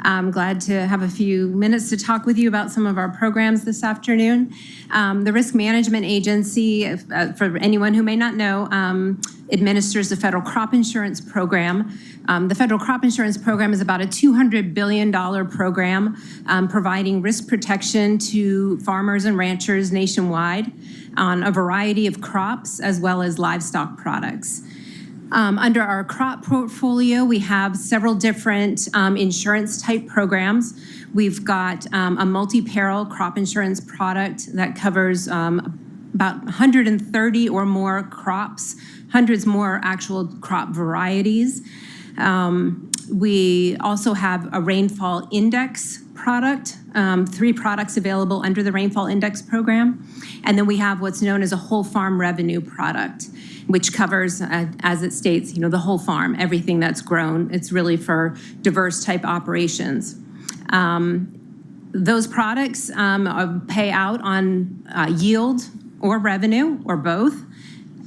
I'm glad to have a few minutes to talk with you about some of our programs this afternoon. The Risk Management Agency, for anyone who may not know, administers the federal crop insurance program. The federal crop insurance program is about a $200 billion program providing risk protection to farmers and ranchers nationwide on a variety of crops as well as livestock products. Under our crop portfolio, we have several different insurance type programs. We've got a multi-peril crop insurance product that covers about 130 or more crops, hundreds more actual crop varieties. We also have a rainfall index product, 3 products available under the rainfall index program. And then we have what's known as a whole farm revenue product, which covers, as it states, the whole farm, everything that's grown. It's really for diverse type operations. Those products pay out on yield or revenue or both.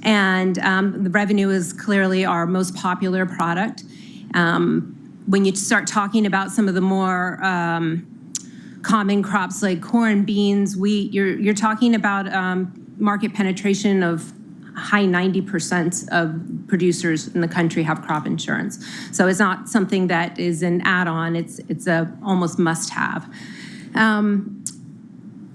And the revenue is clearly our most popular product. When you start talking about some of the more common crops like corn, beans, wheat, you're talking about market penetration of high 90% of producers in the country have crop insurance. So it's not something that is an add-on, it's a almost must-have.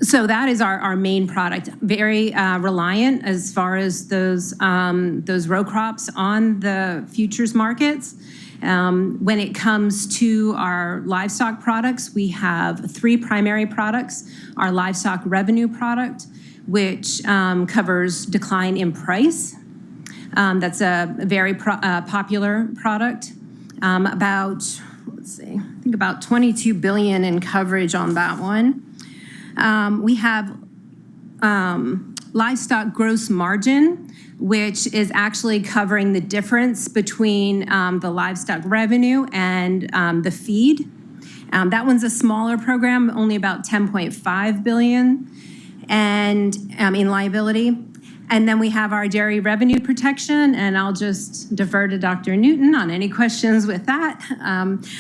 So that is our main product, very reliant as far as those row crops on the futures markets. When it comes to our livestock products, we have 3 primary products. Our livestock revenue product, which covers decline in price. That's a very popular product. About, let's see, I think about $22 billion in coverage on that one. We have livestock gross margin, which is actually covering the difference between the livestock revenue and the feed. That one's a smaller program, only about $10.5 billion and in liability. And then we have our dairy revenue protection, and I'll just defer to Dr. Newton on any questions with that.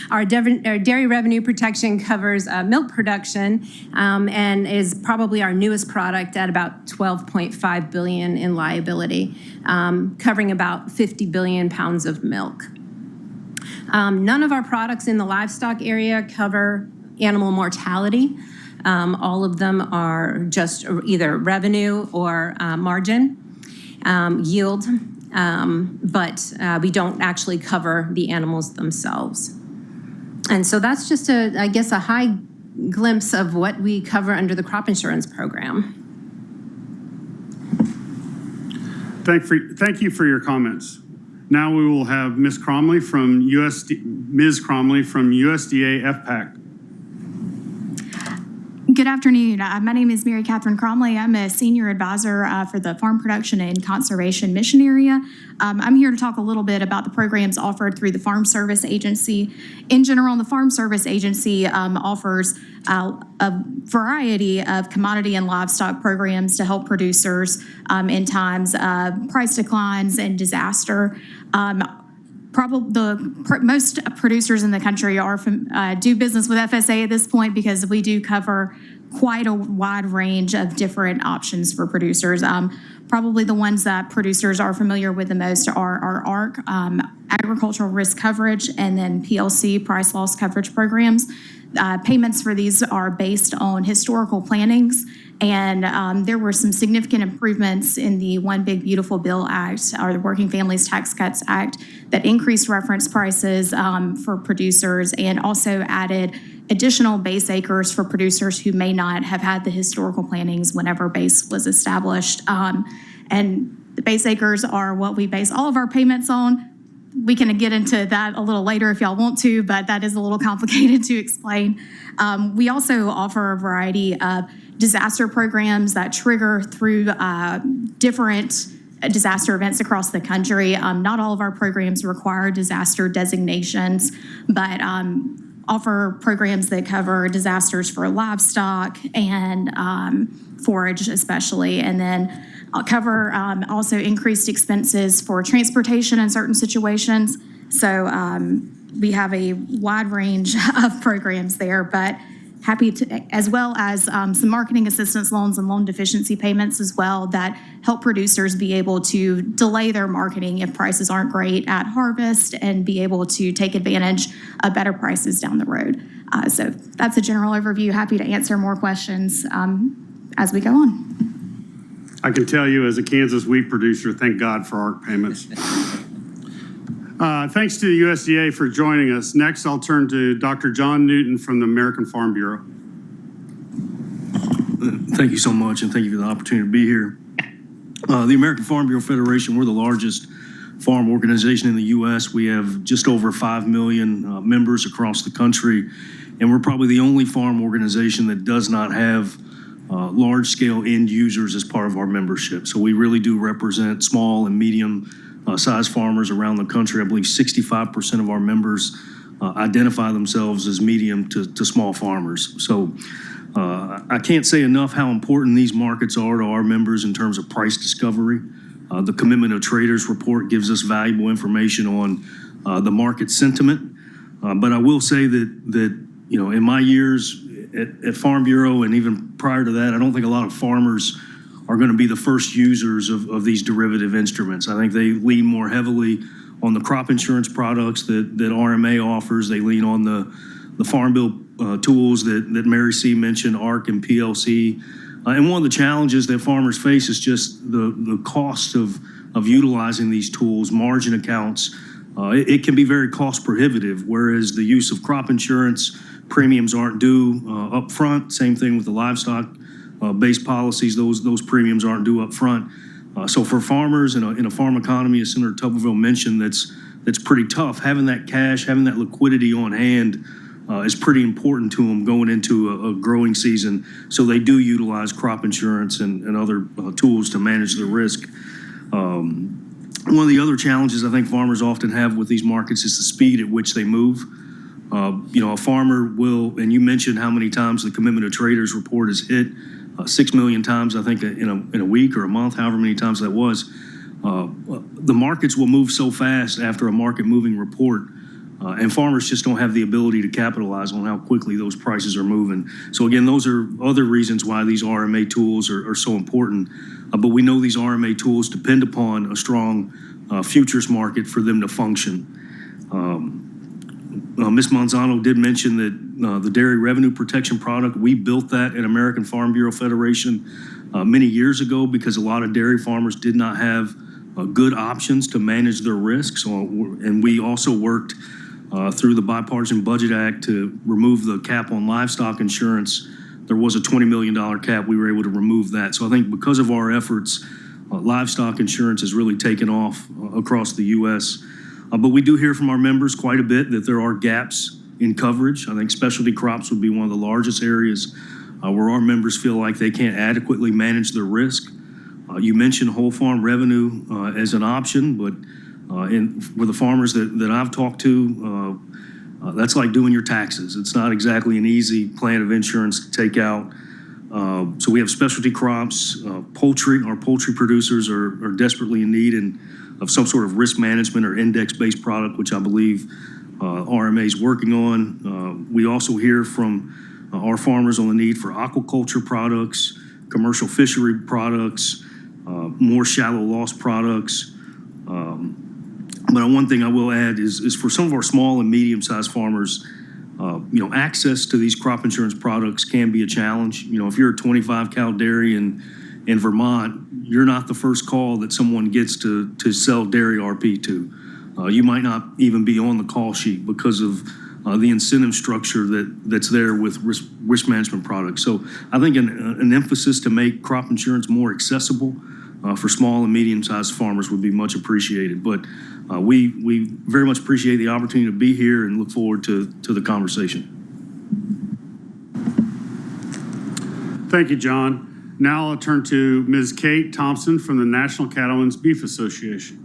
Our dairy revenue protection covers milk production and is probably our newest product at about $12.5 billion in liability, covering about 50 billion pounds of milk. None of our products in the livestock area cover animal mortality. All of them are just either revenue or margin, yield, but we don't actually cover the animals themselves. And so that's just, I guess, a high glimpse of what we cover under the crop insurance program. Thank you for your comments. Now we will have Ms. Cromley from USDA FPAC. Good afternoon. My name is Mary Catherine Cromley. I'm a senior advisor for the Farm Production and Conservation Mission Area. I'm here to talk a little bit about the programs offered through the Farm Service Agency. In general, the Farm Service Agency offers a variety of commodity and livestock programs to help producers in times of price declines and disaster. Most producers in the country do business with FSA at this point because we do cover quite a wide range of different options for producers. Probably the ones that producers are familiar with the most are our ARC, Agricultural Risk Coverage, and then PLC, Price Loss Coverage programs. Payments for these are based on historical plannings, and there were some significant improvements in the One Big Beautiful Bill Act, or the Working Families Tax Cuts Act, that increased reference prices for producers and also added additional base acres for producers who may not have had the historical plannings whenever base was established. And the base acres are what we base all of our payments on. We can get into that a little later if y'all want to, but that is a little complicated to explain. We also offer a variety of disaster programs that trigger through different disaster events across the country. Not all of our programs require disaster designations, but offer programs that cover disasters for livestock and forage especially, and then I'll cover also increased expenses for transportation in certain situations. So we have a wide range of programs there, but happy to, as well as some marketing assistance loans and loan deficiency payments as well that help producers be able to delay their marketing if prices aren't great at harvest and be able to take advantage of better prices down the road. So that's a general overview. Happy to answer more questions as we go on. I can tell you as a Kansas wheat producer, thank God for ARC payments. Thanks to the USDA for joining us. Next, I'll turn to Dr. John Newton from the American Farm Bureau. Thank you so much, and thank you for the opportunity to be here. The American Farm Bureau Federation, we're the largest farm organization in the U.S. We have just over 5 million members across the country, and we're probably the only farm organization that does not have large-scale end users as part of our membership. So we really do represent small and medium size farmers around the country. I believe 65% of our members identify themselves as medium to small farmers. So I can't say enough how important these markets are to our members in terms of price discovery. The Commitment of Traders report gives us valuable information on the market sentiment. But I will say that you know, in my years at Farm Bureau and even prior to that, I don't think a lot of farmers are going to be the first users of these derivative instruments. I think they lean more heavily on the crop insurance products that RMA offers. They lean on the Farm Bill tools that Mary C. mentioned, ARC and PLC. And one of the challenges that farmers face is just the cost of utilizing these tools, margin accounts. It can be very cost prohibitive, whereas the use of crop insurance, premiums aren't due up front. Same thing with the livestock based policies, those premiums aren't due up front. So for farmers in a farm economy, as Senator Tuberville mentioned, that's pretty tough. Having that cash, having that liquidity on hand is pretty important to them going into a growing season. So they do utilize crop insurance and other tools to manage the risk. One of the other challenges I think farmers often have with these markets is the speed at which they move. You know, a farmer will, and you mentioned how many times the Commitment of Traders report is hit, 6 million times, I think, in a week or a month, however many times that was. The markets will move so fast after a market moving report, and farmers just don't have the ability to capitalize on how quickly those prices are moving. So again, those are other reasons why these RMA tools are so important. But we know these RMA tools depend upon a strong futures market for them to function. Ms. Manzano did mention that the dairy revenue protection product, we built that at American Farm Bureau Federation many years ago because a lot of dairy farmers did not have good options to manage their risks. And we also worked through the Bipartisan Budget Act to remove the cap on livestock insurance. There was a $20 million cap. We were able to remove that. So I think because of our efforts, livestock insurance has really taken off across the U.S. But we do hear from our members quite a bit that there are gaps in coverage. I think specialty crops would be one of the largest areas where our members feel like they can't adequately manage their risk. You mentioned whole farm revenue as an option, but for the farmers that I've talked to, that's like doing your taxes. It's not exactly an easy plan of insurance to take out. So we have specialty crops, poultry. Our poultry producers are desperately in need of some sort of risk management or index-based product, which I believe RMA is working on. We also hear from our farmers on the need for aquaculture products, commercial fishery products, more shallow loss products. But one thing I will add is for some of our small and medium-sized farmers, you know, access to these crop insurance products can be a challenge. You know, if you're a 25-cow dairy in Vermont, you're not the first call that someone gets to sell dairy RP to. You might not even be on the call sheet because of the incentive structure that's there with risk management products. So I think an emphasis to make crop insurance more accessible for small and medium-sized farmers would be much appreciated. But we very much appreciate the opportunity to be here and look forward to the conversation. Thank you, John. Now I'll turn to Ms. Kate Thompson from the National Cattlemen's Beef Association.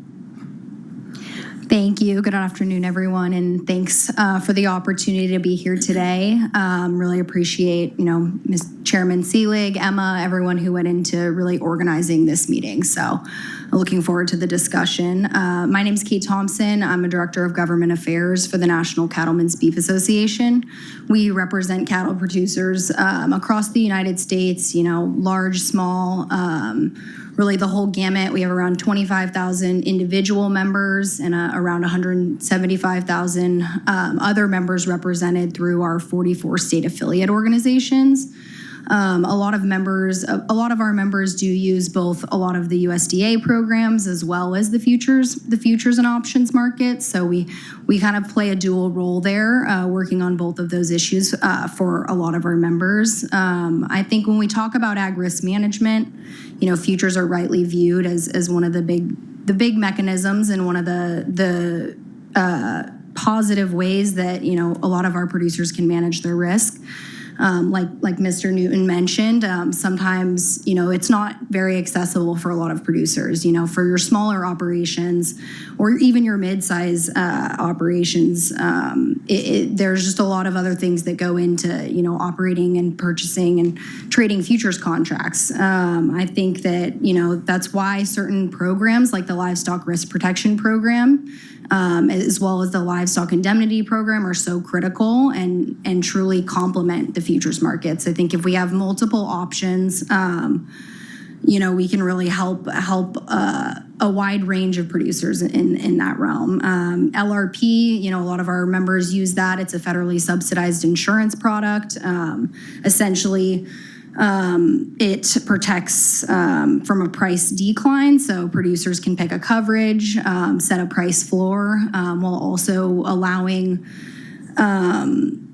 Thank you. Good afternoon, everyone, and thanks for the opportunity to be here today. Really appreciate, Ms. Chairman Seelig, Emma, everyone who went into really organizing this meeting. So looking forward to the discussion. My name is Kate Thompson. I'm a Director of Government Affairs for the National Cattlemen's Beef Association. We represent cattle producers across the United States, large, small, really the whole gamut. We have around 25,000 individual members and around 175,000 other members represented through our 44 state affiliate organizations. A lot of our members do use both a lot of the USDA programs as well as the futures and options market. So we kind of play a dual role there, working on both of those issues for a lot of our members. I think when we talk about ag risk management, futures are rightly viewed as one of the big mechanisms and one of the positive ways that a lot of our producers can manage their risk. Like Mr. Newton mentioned, sometimes, it's not very accessible for a lot of producers, for your smaller operations or even your mid-size operations. There's just a lot of other things that go into, operating and purchasing and trading futures contracts. I think that, that's why certain programs like the Livestock Risk Protection Program, as well as the Livestock Indemnity Program are so critical and truly complement the futures markets. I think if we have multiple options, we can really help a wide range of producers in that realm. LRP, a lot of our members use that. It's a federally subsidized insurance product. Essentially, it protects from a price decline, so producers can pick a coverage, set a price floor, while also allowing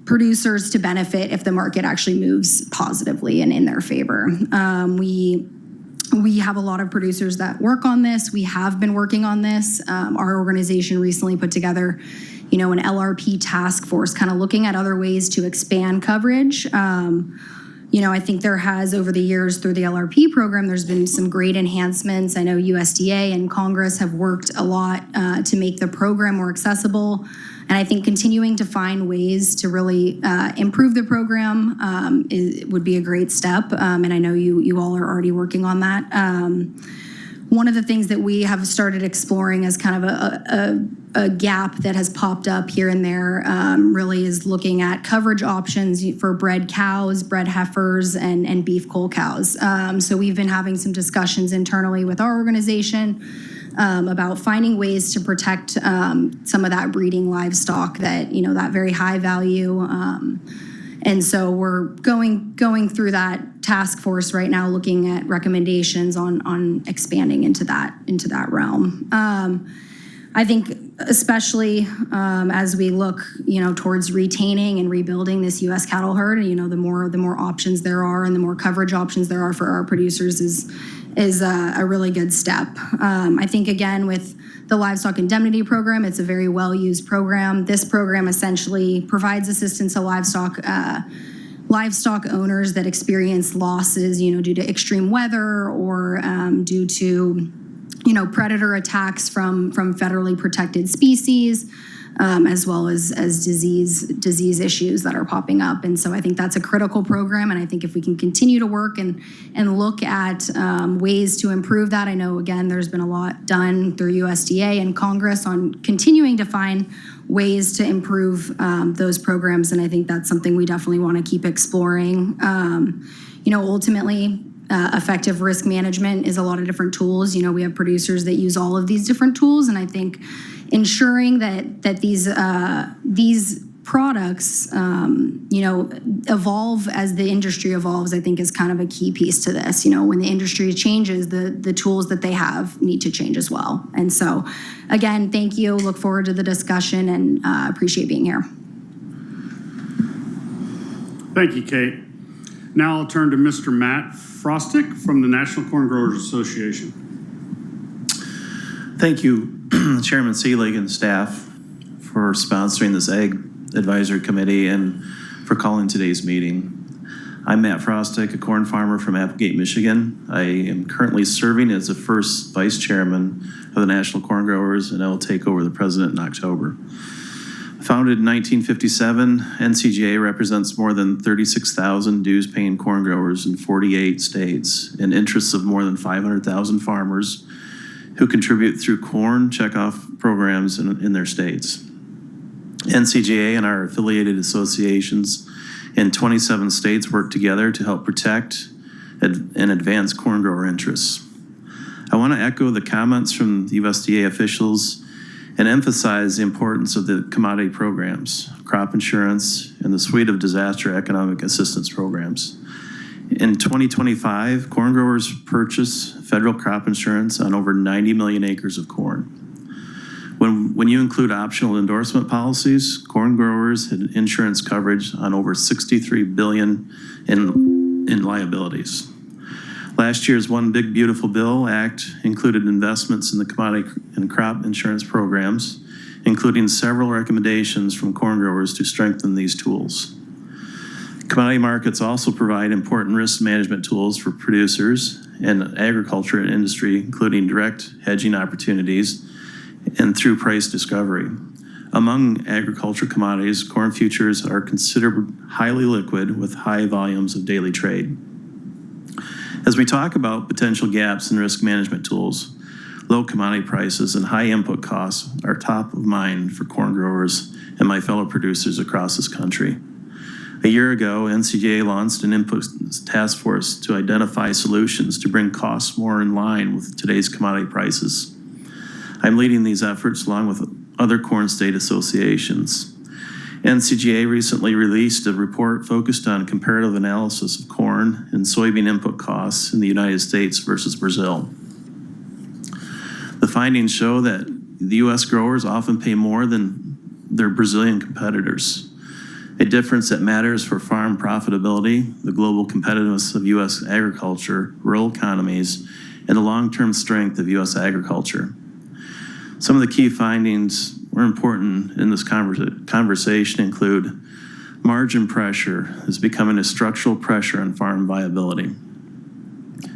producers to benefit if the market actually moves positively and in their favor. We have a lot of producers that work on this. We have been working on this. Our organization recently put together, an LRP task force, kind of looking at other ways to expand coverage. I think there has, over the years through the LRP program, there's been some great enhancements. I know USDA and Congress have worked a lot to make the program more accessible. And I think continuing to find ways to really improve the program would be a great step. And I know you all are already working on that. One of the things that we have started exploring as kind of a gap that has popped up here and there really is looking at coverage options for bred cows, bred heifers, and beef cull cows. So we've been having some discussions internally with our organization about finding ways to protect some of that breeding livestock that, that very high value. And so we're going through that task force right now, looking at recommendations on expanding into that realm. I think especially as we look, towards retaining and rebuilding this U.S. cattle herd, the more options there are and the more coverage options there are for our producers is a really good step. I think, again, with the Livestock Indemnity Program, it's a very well-used program. This program essentially provides assistance to livestock owners that experience losses, due to extreme weather or due to, predator attacks from federally protected species, as well as disease issues that are popping up. And so I think that's a critical program. And I think if we can continue to work and look at ways to improve that, I know, again, there's been a lot done through USDA and Congress on continuing to find ways to improve those programs. And I think that's something we definitely want to keep exploring. Ultimately, effective risk management is a lot of different tools. We have producers that use all of these different tools, and I think ensuring that these products, evolve as the industry evolves, I think is kind of a key piece to this. When the industry changes, the tools that they have need to change as well. And so, again, thank you. Look forward to the discussion and appreciate being here. Thank you, Kate. Now I'll turn to Mr. Matt Frostick from the National Corn Growers Association. Thank you, Chairman Seelig and staff, for sponsoring this Ag Advisory Committee and for calling today's meeting. I'm Matt Frostick, a corn farmer from Applegate, Michigan. I am currently serving as the first vice chairman of the National Corn Growers, and I will take over the president in October. Founded in 1957, NCGA represents more than 36,000 dues-paying corn growers in 48 states and interests of more than 500,000 farmers who contribute through corn checkoff programs in their states. NCGA and our affiliated associations in 27 states work together to help protect and advance corn grower interests. I want to echo the comments from the USDA officials and emphasize the importance of the commodity programs, crop insurance, and the suite of disaster economic assistance programs. In 2025, corn growers purchase federal crop insurance on over 90 million acres of corn. When you include optional endorsement policies, corn growers had insurance coverage on over $63 billion in liabilities. Last year's One Big Beautiful Bill Act included investments in the commodity and crop insurance programs, including several recommendations from corn growers to strengthen these tools. Commodity markets also provide important risk management tools for producers and agriculture and industry, including direct hedging opportunities and through price discovery. Among agriculture commodities, corn futures are considered highly liquid with high volumes of daily trade. As we talk about potential gaps in risk management tools, low commodity prices and high input costs are top of mind for corn growers and my fellow producers across this country. A year ago, NCGA launched an input task force to identify solutions to bring costs more in line with today's commodity prices. I'm leading these efforts along with other corn state associations. NCGA recently released a report focused on comparative analysis of corn and soybean input costs in the United States versus Brazil. The findings show that the U.S. growers often pay more than their Brazilian competitors, a difference that matters for farm profitability, the global competitiveness of U.S. agriculture, rural economies, and the long-term strength of U.S. agriculture. Some of the key findings were important in this conversation include margin pressure is becoming a structural pressure on farm viability.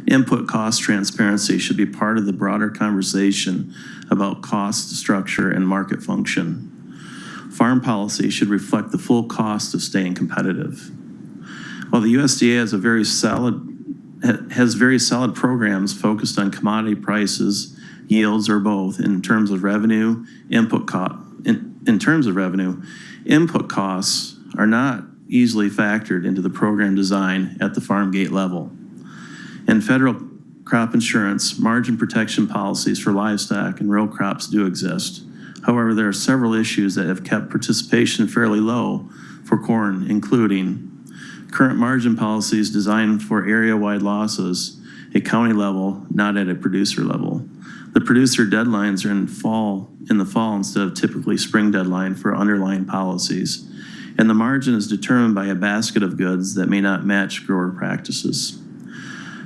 Input cost transparency should be part of the broader conversation about cost structure and market function. Farm policy should reflect the full cost of staying competitive. While the USDA has very solid programs focused on commodity prices, yields, or both in terms of revenue, input costs are not easily factored into the program design at the farm gate level. In federal crop insurance, margin protection policies for livestock and row crops do exist. However, there are several issues that have kept participation fairly low for corn, including current margin policies designed for area-wide losses at county level, not at a producer level. The producer deadlines are in the fall instead of typically spring deadline for underlying policies. And the margin is determined by a basket of goods that may not match grower practices.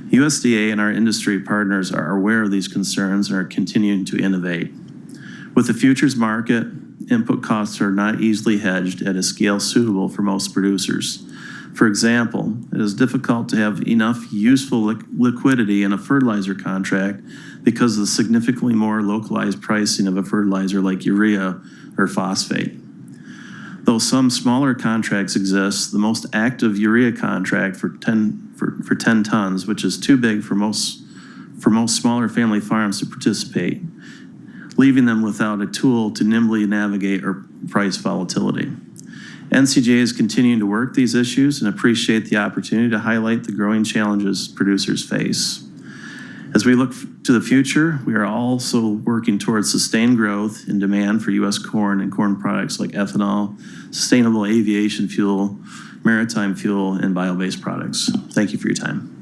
USDA and our industry partners are aware of these concerns and are continuing to innovate. With the futures market, input costs are not easily hedged at a scale suitable for most producers. For example, it is difficult to have enough useful liquidity in a fertilizer contract because of the significantly more localized pricing of a fertilizer like urea or phosphate. Though some smaller contracts exist, the most active urea contract for 10 tons, which is too big for most smaller family farms to participate, leaving them without a tool to nimbly navigate or price volatility. NCGA is continuing to work these issues and appreciate the opportunity to highlight the growing challenges producers face. As we look to the future, we are also working towards sustained growth in demand for U.S. corn and corn products like ethanol, sustainable aviation fuel, maritime fuel, and bio-based products. Thank you for your time.